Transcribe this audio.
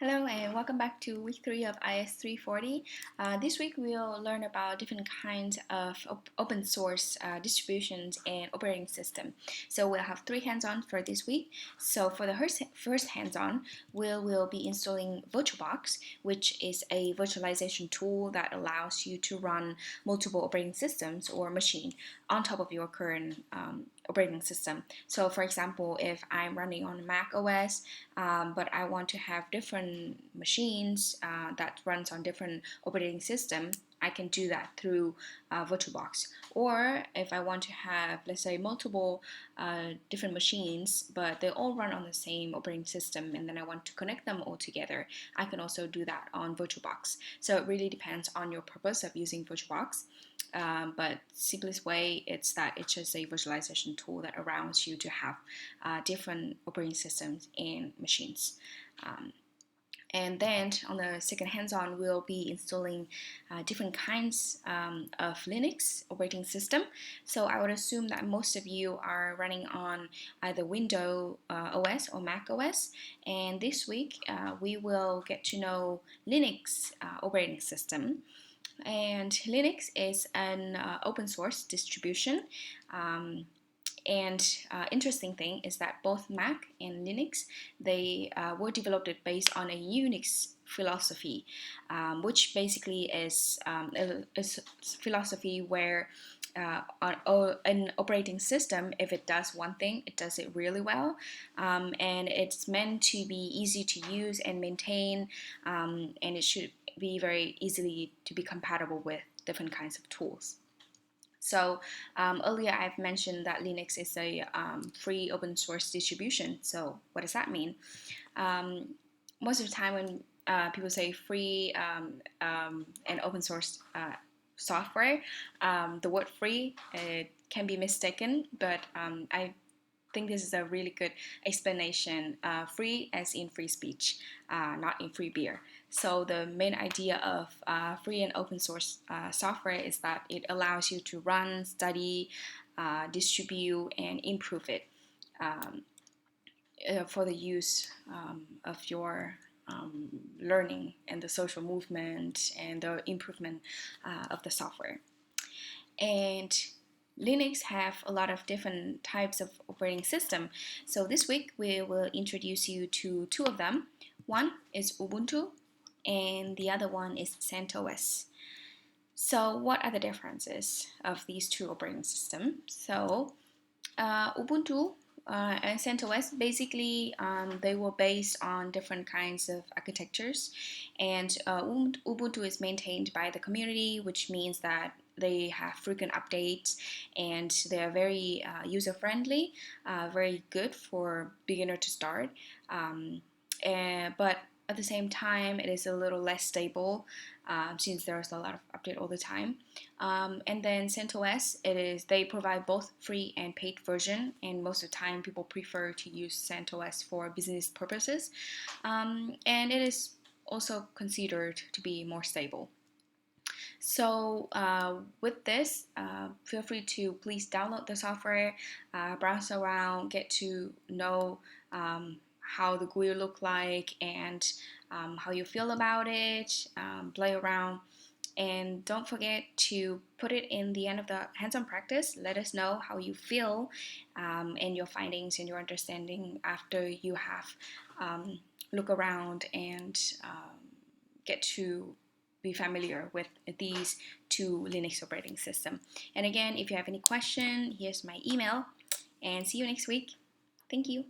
Hello and welcome back to week 3 of IS340. This week we'll learn about different kinds of open source distributions and operating system. So we'll have 3 hands-on for this week. So for the first hands-on, we'll be installing VirtualBox, which is a virtualization tool that allows you to run multiple operating systems or machine on top of your current operating system. So for example, if I'm running on Mac OS, but I want to have different machines that runs on different operating system, I can do that through VirtualBox. Or if I want to have, let's say, multiple different machines, but they all run on the same operating system, and then I want to connect them all together, I can also do that on VirtualBox. So it really depends on your purpose of using VirtualBox. But simplest way, it's just a virtualization tool that allows you to have different operating systems and machines. And then on the second hands-on, we'll be installing different kinds of Linux operating system. So I would assume that most of you are running on either Windows OS or Mac OS. And this week, we will get to know Linux operating system. And Linux is an open source distribution. And interesting thing is that both Mac and Linux, they were developed based on a Unix philosophy, which basically is a philosophy where an operating system, if it does one thing, it does it really well, and it's meant to be easy to use and maintain, and it should be very easily to be compatible with different kinds of tools. So earlier I've mentioned that Linux is a free open source distribution. So what does that mean? Most of the time when people say free and open source software, the word free can be mistaken, but I think this is a really good explanation. Free as in free speech, not in free beer. So the main idea of free and open source software is that it allows you to run, study, distribute, and improve it for the use of your learning and the social movement and the improvement of the software. And Linux have a lot of different types of operating system. So this week we will introduce you to 2 of them. One is Ubuntu and the other one is CentOS. So what are the differences of these 2 operating systems? So Ubuntu and CentOS, basically they were based on different kinds of architectures, and Ubuntu is maintained by the community, which means that they have frequent updates and they are very user-friendly, very good for beginner to start. But at the same time, it is a little less stable since there's a lot of update all the time. And then CentOS, they provide both free and paid version, and most of the time people prefer to use CentOS for business purposes. And it is also considered to be more stable. So with this, feel free to please download the software, browse around, get to know how the GUI look like and how you feel about it, play around. And don't forget to put it in the end of the hands-on practice. Let us know how you feel and your findings and your understanding after you have look around and get to be familiar with these 2 Linux operating systems. And again, if you have any question, here's my email, and see you next week. Thank you.